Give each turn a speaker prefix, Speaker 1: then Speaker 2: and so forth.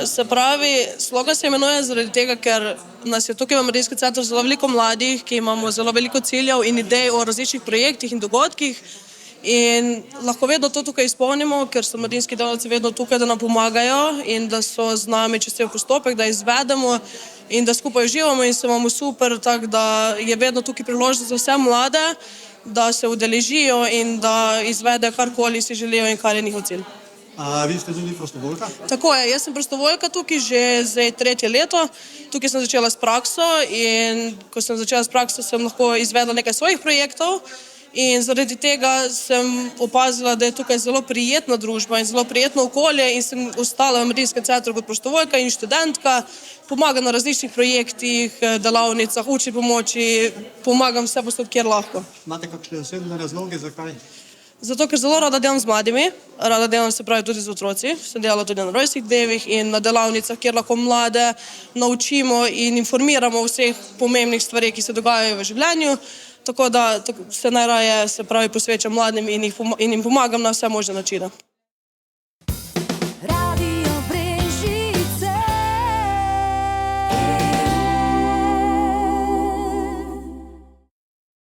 Speaker 1: Se pravi, slogan se imenuje zaradi tega, ker nas je tukaj v Mladinskem centru zelo veliko mladih, ki imamo zelo veliko ciljev in idej o različnih projektih in dogodkih. In lahko vedno to tukaj izpolnimo, ker so mladinski delavci vedno tukaj, da nam pomagajo in da so z nami čez cel postopek, da izvedemo in da skupaj uživamo in se imamo super, tako da je vedno tukaj priložnost za vse mlade, da se udeležijo in da izvedejo karkoli si želijo in kar je njihov cilj.
Speaker 2: Vi ste tudi prostovoljka?
Speaker 1: Tako je, jaz sem prostovoljka tukaj že zdaj 3. leto. Tukaj sem začela s prakso in ko sem začela s prakso, sem lahko izvedla nekaj svojih projektov in zaradi tega sem opazila, da je tukaj zelo prijetna družba in zelo prijetno okolje in sem ostala v Mladinskem centru kot prostovoljka in študentka. Pomagam na različnih projektih, delavnicah, učni pomoči, pomagam vse posod, kjer lahko.
Speaker 2: Imate kakšne osebne razloge, zakaj?
Speaker 1: Zato, ker zelo rada delam z mladimi, rada delam se pravi tudi z otroci, sem delala tudi na rojstnih dnevih in na delavnicah, kjer lahko mlade naučimo in informiramo o vseh pomembnih stvareh, ki se dogajajo v življenju, tako da se najraje se pravi posvečam mladim in jim pomagam na vse možne načine.